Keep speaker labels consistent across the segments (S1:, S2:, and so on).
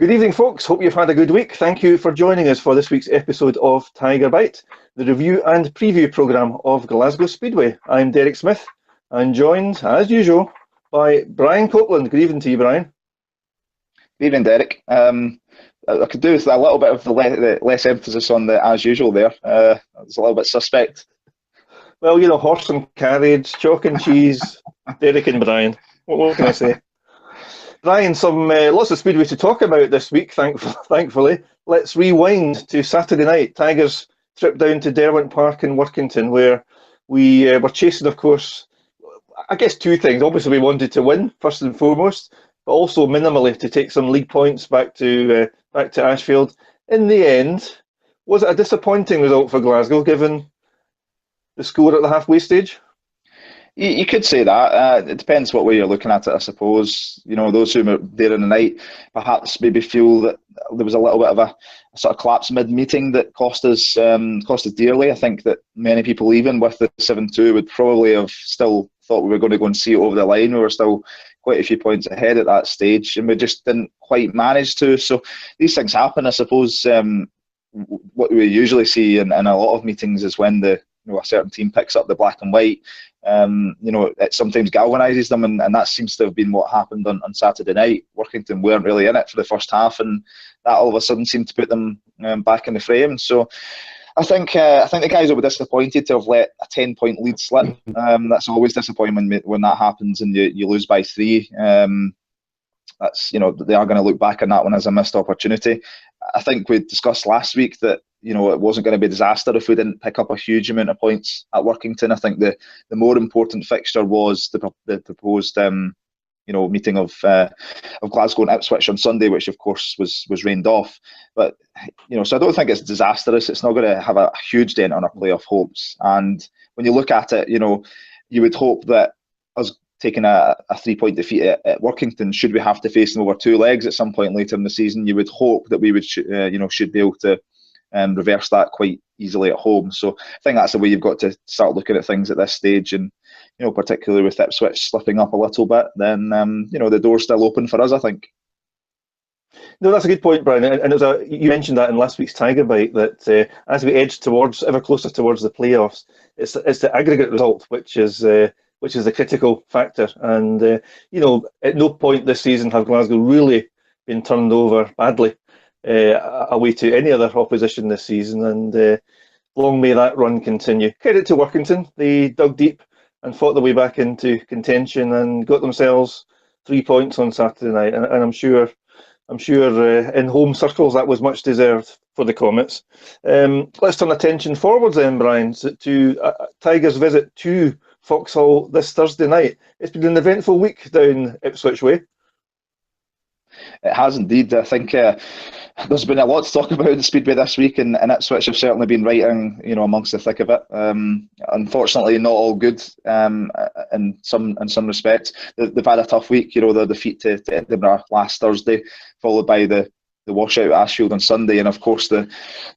S1: Good evening, folks. Hope you've had a good week. Thank you for joining us for this week's episode of Tiger Bite, the review and preview programme of Glasgow Speedway. I'm Derek Smith and joined, as usual, by Bryan Copeland. Good evening to you, Bryan.
S2: Good evening, Derek. I could do with a little bit of the less emphasis on the as usual there. It's a little bit suspect.
S1: Well, you know, horse and carriage, chalk and cheese, Derek and Bryan. What can I say? Bryan, some lots of Speedway to talk about this week, thankfully. Let's rewind to Saturday night. Tigers trip down to Derwent Park in Workington, where we were chasing, of course, I guess two things. Obviously, we wanted to win, first and foremost, but also minimally to take some league points back to Ashfield. In the end, was it a disappointing result for Glasgow, given the score at the halfway stage?
S2: You could say that. It depends what way you're looking at it, I suppose. You know, those who were there in the night perhaps maybe feel that there was a little bit of a sort of collapse mid-meeting that cost us dearly. I think that many people, even with the 7-2, would probably have still thought we were going to go and see it over the line. We were still quite a few points ahead at that stage, and we just didn't quite manage to. So these things happen, I suppose. What we usually see in a lot of meetings is when a certain team picks up the black and white. It sometimes galvanises them, and that seems to have been what happened on Saturday night. Workington weren't really in it for the first half, and that all of a sudden seemed to put them back in the frame. So I think the guys will be disappointed to have let a 10-point lead slip. That's always disappointing when that happens and you lose by 3. They are going to look back on that one as a missed opportunity. I think we discussed last week that it wasn't going to be a disaster if we didn't pick up a huge amount of points at Workington. I think the more important fixture was the proposed meeting of Glasgow and Ipswich on Sunday, which of course was rained off. But so I don't think it's disastrous. It's not going to have a huge dent on our playoff hopes. And when you look at it, you would hope that us taking a 3-point defeat at Workington, should we have to face them over 2 legs at some point later in the season, you would hope that we would should be able to reverse that quite easily at home. So I think that's the way you've got to start looking at things at this stage, and particularly with Ipswich slipping up a little bit, then the door's still open for us, I think.
S1: No, that's a good point, Bryan. And you mentioned that in last week's Tiger Bite, that as we edge ever closer towards the playoffs, it's the aggregate result which is the critical factor. And at no point this season have Glasgow really been turned over badly away to any other opposition this season, and long may that run continue. Credit to Workington. They dug deep and fought their way back into contention and got themselves 3 points on Saturday night, and I'm sure in home circles that was much deserved for the Comets. Let's turn attention forwards then, Bryan, to Tigers' visit to Foxhall this Thursday night. It's been an eventful week down Ipswich way.
S2: It has indeed. I think there's been a lot to talk about in the Speedway this week, and Ipswich have certainly been right amongst the thick of it. Unfortunately, not all good in some respects. They've had a tough week. Their defeat to Edinburgh last Thursday, followed by the washout at Ashfield on Sunday, and of course the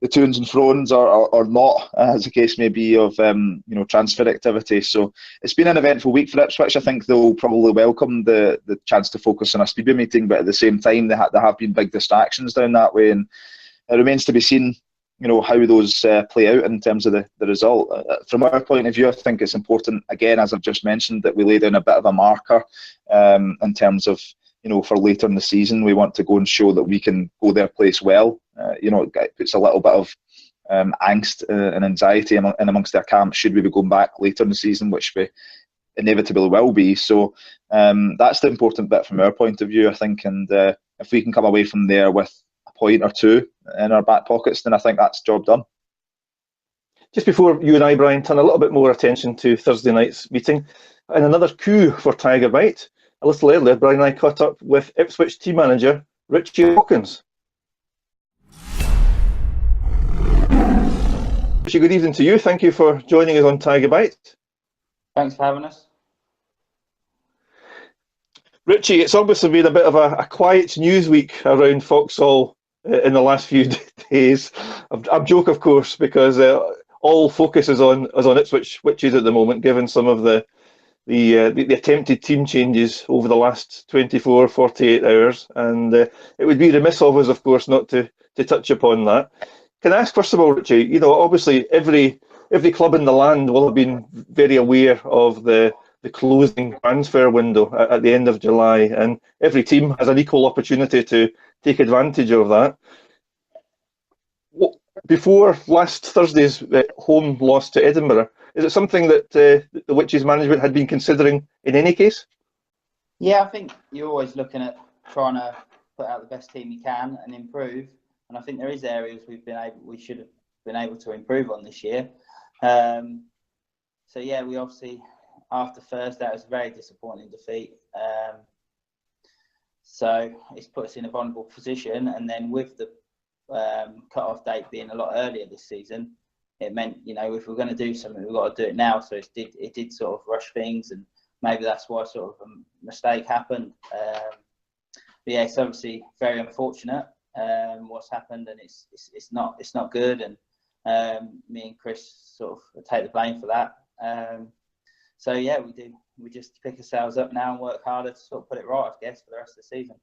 S2: toons and froens are not, as the case may be, of transfer activity. So it's been an eventful week for Ipswich. I think they'll probably welcome the chance to focus on a Speedway meeting, but at the same time there have been big distractions down that way, and it remains to be seen how those play out in terms of the result. From our point of view, I think it's important, again, as I've just mentioned, that we lay down a bit of a marker in terms of for later in the season. We want to go and show that we can go their place well. It puts a little bit of angst and anxiety in amongst their camp should we be going back later in the season, which we inevitably will be. So that's the important bit from our point of view, I think. And if we can come away from there with a point or 2 in our back pockets, then I think that's job done.
S1: Just before you and I, Bryan, turn a little bit more attention to Thursday night's meeting, and another coup for Tiger Bite. A little earlier, Bryan and I caught up with Ipswich team manager Ritchie Hawkins. Ritchie, good evening to you. Thank you for joining us on Tiger Bite.
S3: Thanks for having us.
S1: Ritchie, it's obviously been a bit of a quiet news week around Foxhall in the last few days. I'm joke, of course, because all focus is on Ipswich witches at the moment, given some of the the attempted team changes over the last 24, 48 hours, and it would be remiss of us, of course, not to touch upon that. Can I ask, first of all, Ritchie, obviously every club in the land will have been very aware of the closing transfer window at the end of July, and every team has an equal opportunity to take advantage of that. Before last Thursday's home loss to Edinburgh, is it something that the Witches management had been considering in any case?
S3: Yeah, I think you're always looking at trying to put out the best team you can and improve. And I think there is areas we should have been able to improve on this year. So yeah, we obviously, after Thursday, it was a very disappointing defeat. So it's put us in a vulnerable position. And then with the cut-off date being a lot earlier this season, it meant, if we're going to do something, we've got to do it now. So it did sort of rush things, and maybe that's why sort of a mistake happened. But yeah, it's obviously very unfortunate what's happened, and it's not good. And me and Chris sort of take the blame for that. So yeah, we just pick ourselves up now and work harder to sort of put it right, I guess, for the rest of the season.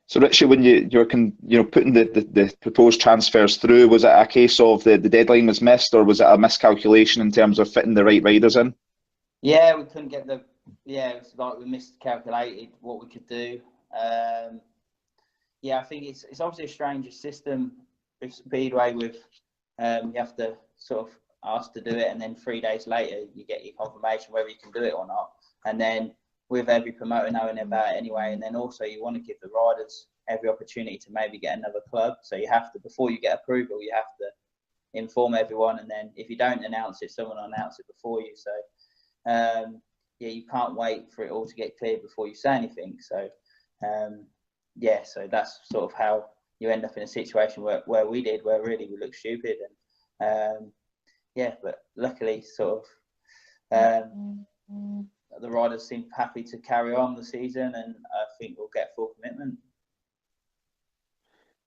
S2: So Richie, when you're putting the proposed transfers through, was it a case of the deadline was missed, or was it a miscalculation in terms of fitting the right riders in?
S3: Yeah, we couldn't get it was like we miscalculated what we could do. Yeah, I think it's obviously a strange system with Speedway. With you have to sort of ask to do it, and then 3 days later you get your confirmation whether you can do it or not. And then with every promoter knowing about it anyway, and then also you want to give the riders every opportunity to maybe get another club. So you have to, before you get approval, you have to inform everyone, and then if you don't announce it, someone will announce it before you. So yeah, you can't wait for it all to get cleared before you say anything. So yeah, so that's sort of how you end up in a situation where really we look stupid. And yeah, but luckily sort of the riders seem happy to carry on the season, and I think we'll get full commitment.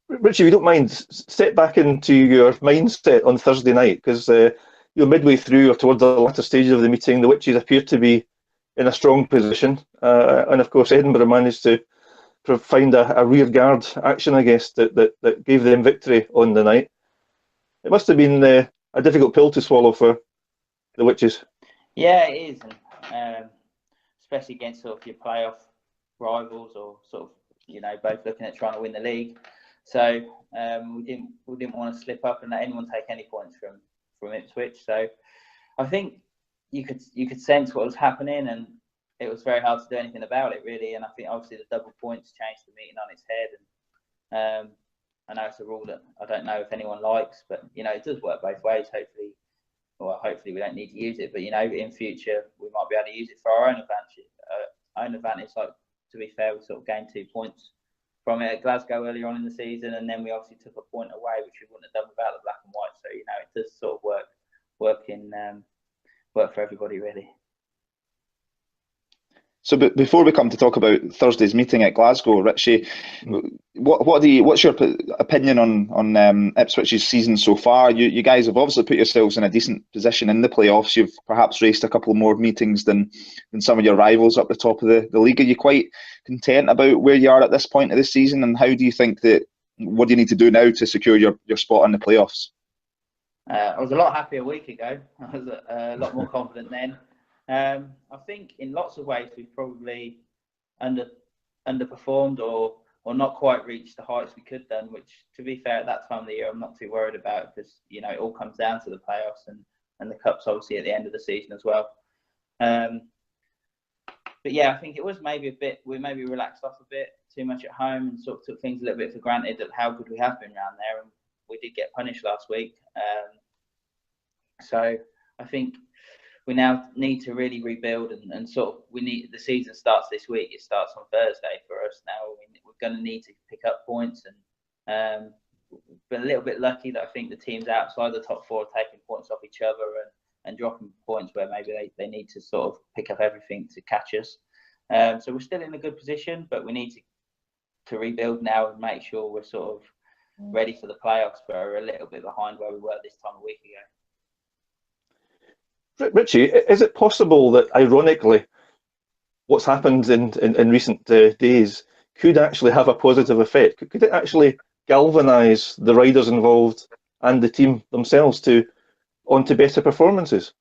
S1: Richie, if you don't mind, step back into your mindset on Thursday night, because you're midway through or towards the latter stages of the meeting. The Witches appear to be in a strong position, and of course Edinburgh managed to find a rear guard action, I guess, that gave them victory on the night. It must have been a difficult pill to swallow for the Witches.
S3: Yeah, it is, and especially against sort of your playoff rivals, or sort of both looking at trying to win the league. So we didn't want to slip up and let anyone take any points from Ipswich. So I think you could sense what was happening, and it was very hard to do anything about it, really. And I think obviously the double points changed the meeting on its head. And I know it's a rule that I don't know if anyone likes, but it does work both ways. Hopefully we don't need to use it, but in future we might be able to use it for our own advantage. Like, to be fair, we sort of gained 2 points from it at Glasgow earlier on in the season, and then we obviously took a point away, which we wouldn't have done without the black and white. So it does sort of work for everybody, really.
S2: So, but before we come to talk about Thursday's meeting at Glasgow, Richie, what's your opinion on Ipswich's season so far? You guys have obviously put yourselves in a decent position in the playoffs. You've perhaps raced a couple more meetings than some of your rivals up the top of the league. Are you quite content about where you are at this point of the season? And how do you think what do you need to do now to secure your spot in the playoffs?
S3: I was a lot happier a week ago. I was a lot more confident then. I think in lots of ways we've probably underperformed or not quite reached the heights we could have done, which, to be fair, at that time of the year I'm not too worried about, because it all comes down to the playoffs and the cup's obviously at the end of the season as well. But yeah, I think it was maybe we maybe relaxed off a bit too much at home and sort of took things a little bit for granted at how good we have been around there, and we did get punished last week. So I think we now need to really rebuild, and sort of the season starts this week. It starts on Thursday for us now. We're going to need to pick up points, and been a little bit lucky that I think the teams outside the top four are taking points off each other and dropping points where maybe they need to sort of pick up everything to catch us. So we're still in a good position, but we need to rebuild now and make sure we're sort of ready for the playoffs, but are a little bit behind where we were this time a week ago.
S1: Richie, is it possible that, ironically, what's happened in recent days could actually have a positive effect? Could it actually galvanise the riders involved and the team themselves onto better performances?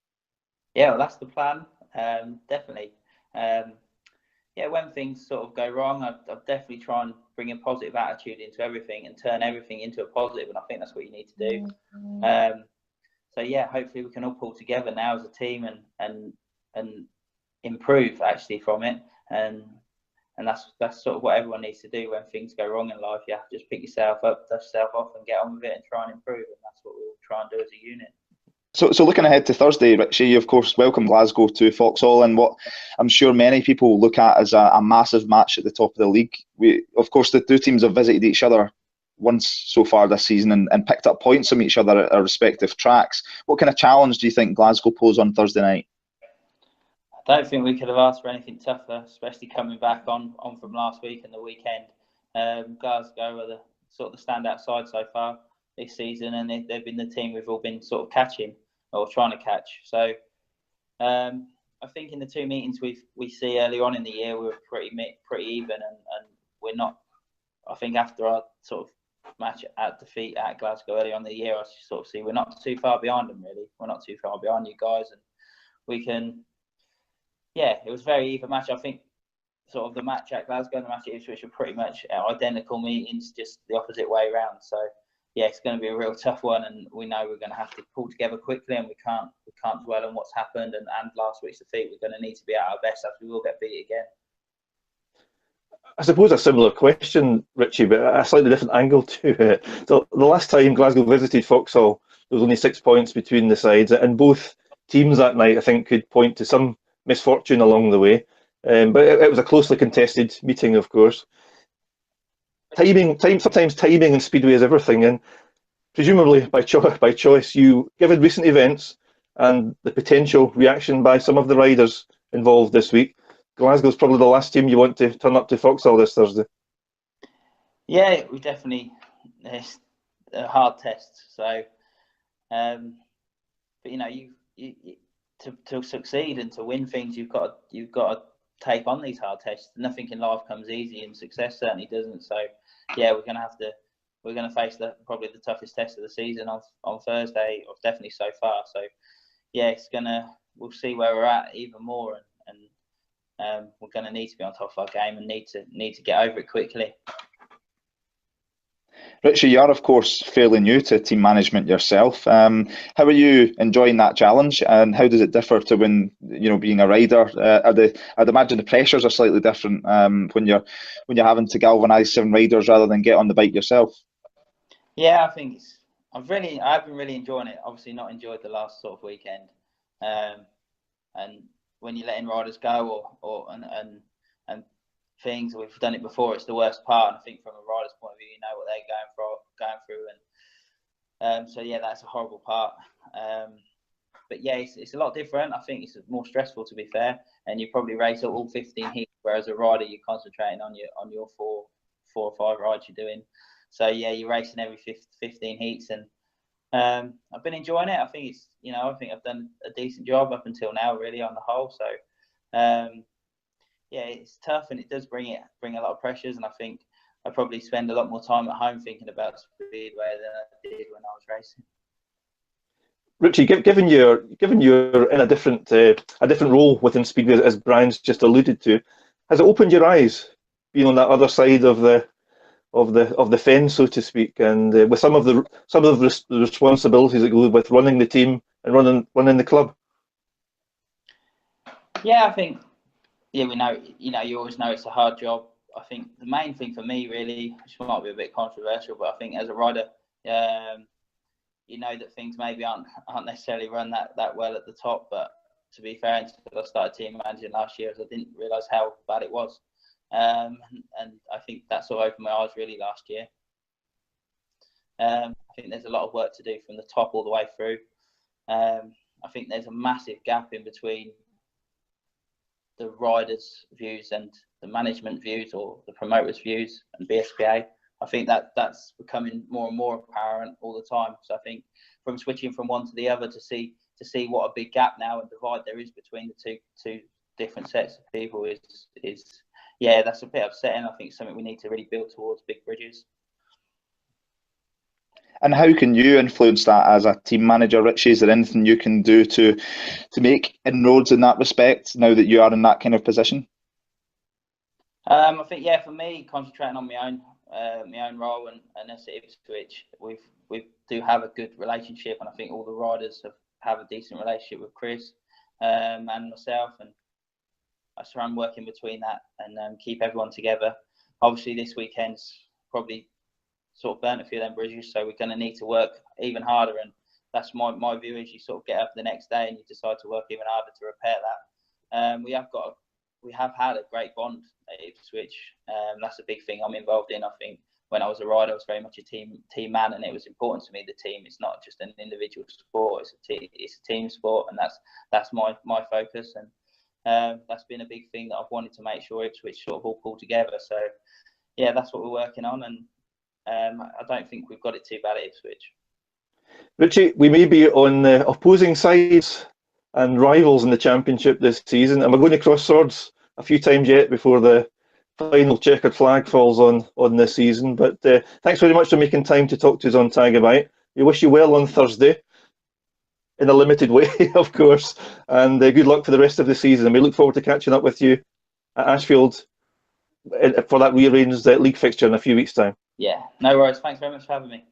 S3: Yeah, well, that's the plan. Definitely. Yeah, when things sort of go wrong, I'll definitely try and bring a positive attitude into everything and turn everything into a positive, and I think that's what you need to do. So yeah, hopefully we can all pull together now as a team and improve actually from it, and that's sort of what everyone needs to do when things go wrong in life. You have to just pick yourself up, dust yourself off, and get on with it and try and improve, and that's what we'll try and do as a unit.
S2: So looking ahead to Thursday, Richie, you of course welcome Glasgow to Vauxhall in what I'm sure many people look at as a massive match at the top of the league. Of course, the two teams have visited each other once so far this season and picked up points from each other at our respective tracks. What kind of challenge do you think Glasgow pose on Thursday night?
S3: I don't think we could have asked for anything tougher, especially coming back on from last week and the weekend. Glasgow are the sort of the standout side so far this season, and they've been the team we've all been sort of catching or trying to catch. So I think in the two meetings we see early on in the year, we were pretty even, and we're not. I think after our sort of match at defeat at Glasgow early on in the year, I sort of see we're not too far behind them really. We're not too far behind you guys, and we can. Yeah, it was a very even match. I think sort of the match at Glasgow and the match at Ipswich were pretty much identical meetings, just the opposite way around. So yeah, it's going to be a real tough one, and we know we're going to have to pull together quickly, and we can't dwell on what's happened and last week's defeat. We're going to need to be at our best, as we will get beat again.
S1: I suppose a similar question, Richie, but a slightly different angle to it. So the last time Glasgow visited Vauxhall, there was only 6 points between the sides, and both teams that night, I think, could point to some misfortune along the way. But it was a closely contested meeting, of course. Sometimes timing and speedway is everything, and presumably by choice, given recent events and the potential reaction by some of the riders involved this week, Glasgow's probably the last team you want to turn up to Vauxhall this Thursday.
S3: Yeah, we definitely. It's a hard test. So, but you know, you to succeed and to win things, you've got to take on these hard tests. Nothing in life comes easy, and success certainly doesn't. So, yeah, we're going to face probably the toughest test of the season on Thursday, or definitely so far. So, yeah, we'll see where we're at even more, and we're going to need to be on top of our game and need to get over it quickly.
S2: Richie, you are of course fairly new to team management yourself. How are you enjoying that challenge, and how does it differ to when being a rider? I'd imagine the pressures are slightly different when you're having to galvanise 7 riders rather than get on the bike yourself.
S3: Yeah, I think I've been really enjoying it. Obviously, not enjoyed the last sort of weekend, and when you're letting riders go and things, we've done it before. It's the worst part, and I think from a rider's point of view, you know what they're going through, and so yeah, that's a horrible part. But yeah, it's a lot different. I think it's more stressful, to be fair, and you probably race all 15 heats, whereas a rider you're concentrating on your four or five rides you're doing. So yeah, you're racing every 15 heats, and I've been enjoying it. I think I think I've done a decent job up until now, really, on the whole. So yeah, it's tough, and it does bring a lot of pressures, and I think I probably spend a lot more time at home thinking about speedway than I did when I was racing.
S1: Richie, given you're in a different role within speedway, as Bryan's just alluded to, has it opened your eyes, being on that other side of the fence, so to speak, and with some of the responsibilities that go with running the team and running the club?
S3: Yeah, I think. Yeah, we know. You always know it's a hard job. I think the main thing for me, really, which might be a bit controversial, but I think as a rider, you know that things maybe aren't necessarily run that well at the top. But to be fair, until I started team managing last year, I didn't realise how bad it was, and I think that sort of opened my eyes really last year. I think there's a lot of work to do from the top all the way through. I think there's a massive gap in between the riders' views and the management views, or the promoters' views and BSPA. I think that's becoming more and more apparent all the time. So I think from switching from one to the other to see to see what a big gap now and divide there is between the two different sets of people is yeah, that's a bit upsetting. I think it's something we need to really build towards, big bridges.
S2: And how can you influence that as a team manager, Ritchie? Is there anything you can do to make inroads in that respect now that you are in that kind of position?
S3: I think, yeah, for me, concentrating on my own role and as at Ipswich, we do have a good relationship, and I think all the riders have a decent relationship with Chris and myself, and I try and work in between that and keep everyone together. Obviously, this weekend's probably sort of burnt a few of them bridges, so we're going to need to work even harder, and that's my view. Is you sort of get up the next day and you decide to work even harder to repair that. We have had a great bond at Ipswich. That's a big thing I'm involved in. I think when I was a rider, I was very much a team man, and it was important to me. The team, it's not just an individual sport; it's a team sport, and that's my focus, and that's been a big thing that I've wanted to make sure Ipswich sort of all pull together. So yeah, that's what we're working on, and I don't think we've got it too bad at Ipswich.
S1: Ritchie, we may be on opposing sides and rivals in the championship this season, and we're going to cross swords a few times yet before the final checkered flag falls on this season. But thanks very much for making time to talk to us on TIGERBITE. We wish you well on Thursday, in a limited way, of course, and good luck for the rest of the season. And we look forward to catching up with you at Ashfield for that rearranged league fixture in a few weeks' time.
S3: Yeah, no worries. Thanks very much for having me.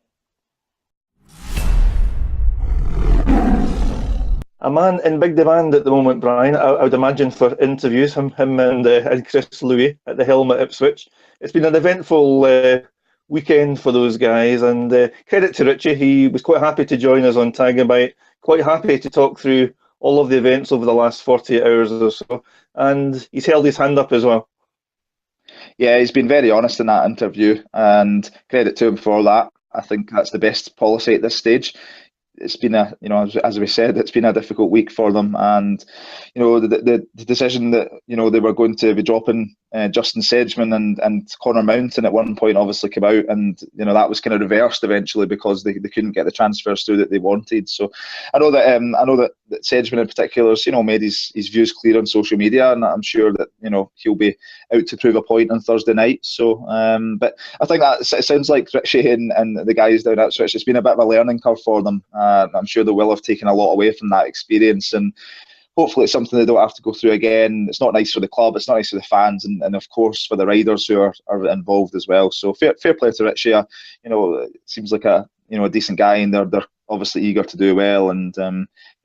S1: A man in big demand at the moment, Bryan, I would imagine, for interviews, him and Chris Louis at the helm at Ipswich. It's been an eventful weekend for those guys, and credit to Ritchie, he was quite happy to join us on TIGERBITE, quite happy to talk through all of the events over the last 48 hours or so, and he's held his hand up as well.
S2: Yeah, he's been very honest in that interview, and credit to him for that. I think that's the best policy at this stage. It's been as we said, it's been a difficult week for them, and the decision that they were going to be dropping Justin Sedgman and Connor Mountain at one point obviously came out, and that was kind of reversed eventually because they couldn't get the transfers through that they wanted. So I know that Sedgman in particular has made his views clear on social media, and I'm sure that he'll be out to prove a point on Thursday night. So but I think that it sounds like Ritchie and the guys down at Ipswich, it's been a bit of a learning curve for them. I'm sure they will have taken a lot away from that experience, and hopefully it's something they don't have to go through again. It's not nice for the club, it's not nice for the fans, and of course for the riders who are involved as well. So fair play to Ritchie. Seems like a decent guy, and they're obviously eager to do well, and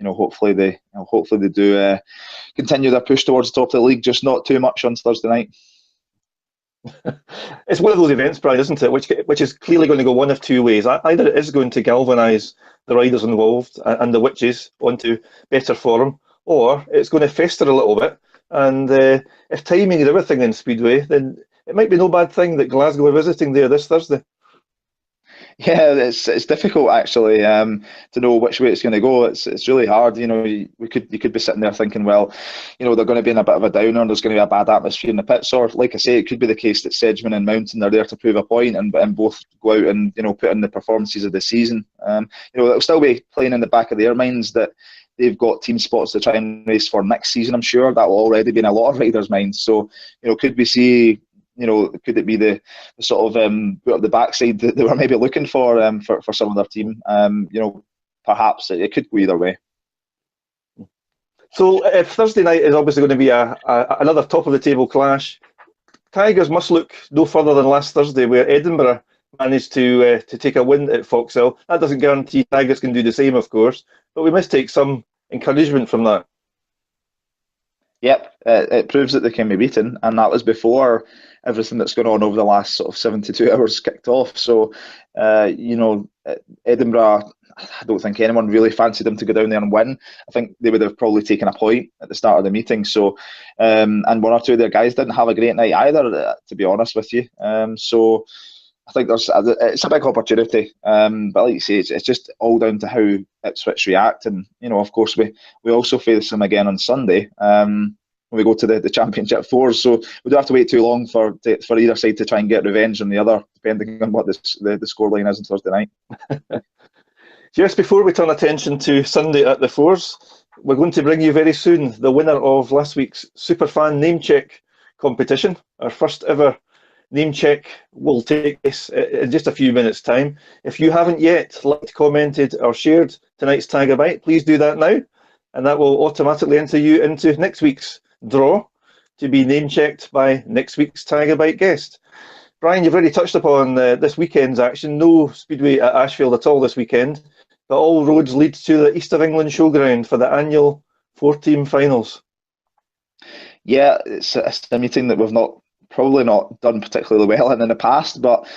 S2: hopefully they do continue their push towards the top of the league, just not too much on Thursday night.
S1: It's one of those events, Bryan, isn't it, which is clearly going to go one of two ways. Either it is going to galvanise the riders involved and the witches onto better form, or it's going to fester a little bit. And if timing is everything in Speedway, then it might be no bad thing that Glasgow are visiting there this Thursday.
S2: Yeah, it's difficult actually to know which way it's going to go. It's really hard. You could be sitting there thinking, well, they're going to be in a bit of a downer. There's going to be a bad atmosphere in the pits, or like I say, it could be the case that Sedgman and Mountain are there to prove a point and both go out and put in the performances of the season. It'll still be playing in the back of their minds that they've got team spots to try and race for next season. I'm sure that will already be in a lot of riders' minds. So could we see? Could it be the sort of put up the backside that they were maybe looking for some of their team? Perhaps it could go either way.
S1: So if Thursday night is obviously going to be another top of the table clash, Tigers must look no further than last Thursday, where Edinburgh managed to take a win at Foxhill. That doesn't guarantee Tigers can do the same, of course, but we must take some encouragement from that.
S2: Yep, it proves that they can be beaten, and that was before everything that's gone on over the last sort of 72 hours kicked off. So, Edinburgh, I don't think anyone really fancied them to go down there and win. I think they would have probably taken a point at the start of the meeting. So, and one or two of their guys didn't have a great night either, to be honest with you. So, I think it's a big opportunity. But like you say, it's just all down to how Ipswich react. And, of course, we also face them again on Sunday. When we go to the Championship Fours, so we don't have to wait too long for either side to try and get revenge on the other, depending on what the scoreline is on Thursday night.
S1: Just before we turn attention to Sunday at the Fours, we're going to bring you very soon the winner of last week's Superfan Name Check competition. Our first ever name check will take place in just a few minutes' time. If you haven't yet liked, commented or shared tonight's TIGERBITE, please do that now, and that will automatically enter you into next week's draw to be name checked by next week's TIGERBITE guest. Bryan, you've already touched upon this weekend's action. No Speedway at Ashfield at all this weekend, but all roads lead to the East of England Showground for the annual 4-team finals.
S2: Yeah, it's a meeting that we've probably not done particularly well in the past, but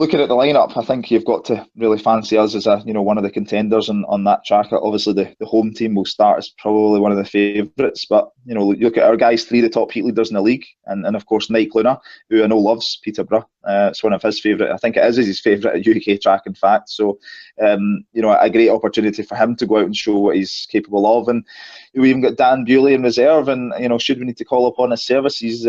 S2: looking at the lineup, I think you've got to really fancy us as one of the contenders on that track. Obviously, the home team will start as probably one of the favourites, but look at our guys, 3 of the top heat leaders in the league, and of course Nike Luna, who I know loves Peterborough. It's one of his favourite. I think it is his favourite UK track, in fact. So, a great opportunity for him to go out and show what he's capable of. And we even got Dan Bewley in reserve, and should we need to call upon his service, he's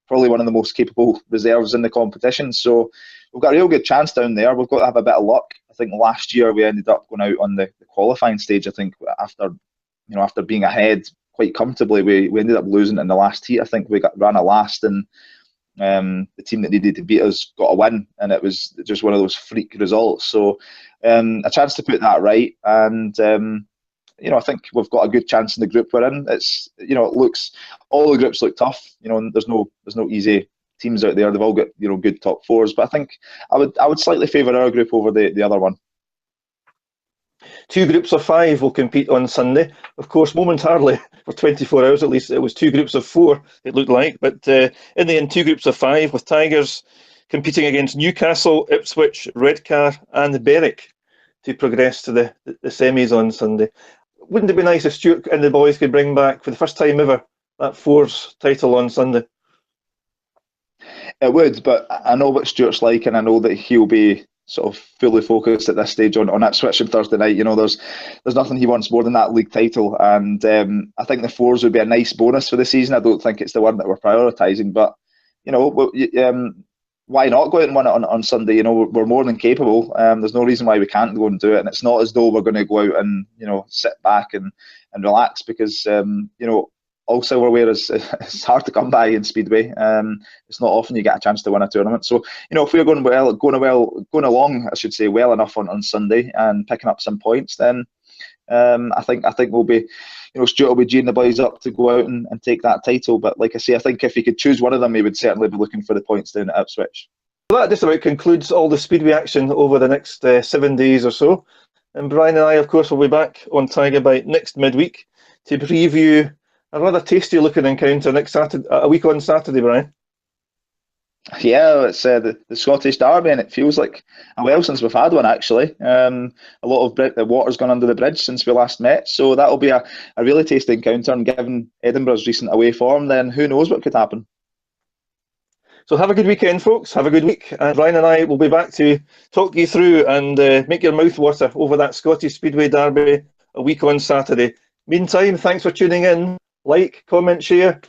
S2: probably one of the most capable reserves in the competition. So we've got a real good chance down there. We've got to have a bit of luck. I think last year we ended up going out on the qualifying stage. I think after being ahead quite comfortably, we ended up losing in the last heat. I think we ran a last, and the team that needed to beat us got a win, and it was just one of those freak results. So a chance to put that right, and I think we've got a good chance in the group we're in. It's all the groups look tough. There's no easy teams out there. They've all got good top fours, but I think I would slightly favour our group over the other one.
S1: 2 groups of 5 will compete on Sunday. Of course, momentarily, for 24 hours at least, it was 2 groups of 4, it looked like. But in the end, 2 groups of 5, with Tigers competing against Newcastle, Ipswich, Redcar and Berwick to progress to the semis on Sunday. Wouldn't it be nice if Stuart and the boys could bring back, for the first time ever, that Fours title on Sunday?
S2: It would, but I know what Stuart's like, and I know that he'll be sort of fully focused at this stage on Ipswich on Thursday night. There's nothing he wants more than that league title, and I think the Fours would be a nice bonus for the season. I don't think it's the one that we're prioritising, but why not go out and win it on Sunday? We're more than capable. There's no reason why we can't go and do it, and it's not as though we're going to go out and sit back and relax, because all silverware is hard to come by in Speedway. It's not often you get a chance to win a tournament. So if we're going along, I should say, well enough on Sunday and picking up some points, then I think we'll be, Stuart will be geeing the boys up to go out and take that title. But like I say, I think if he could choose one of them, he would certainly be looking for the points down at Ipswich.
S1: Well, that just about concludes all the Speedway action over the next 7 days or so. And Bryan and I, of course, will be back on TIGERBITE next midweek to preview a rather tasty looking encounter next Saturday, a week on Saturday, Bryan.
S2: Yeah, it's the Scottish Derby, and it feels like a while since we've had one, actually. A lot of the water's gone under the bridge since we last met, so that'll be a really tasty encounter, and given Edinburgh's recent away form, then who knows what could happen.
S1: So have a good weekend, folks. Have a good week. And Bryan and I will be back to talk you through and make your mouth water over that Scottish Speedway Derby a week on Saturday. Meantime, thanks for tuning in. Like, comment, share,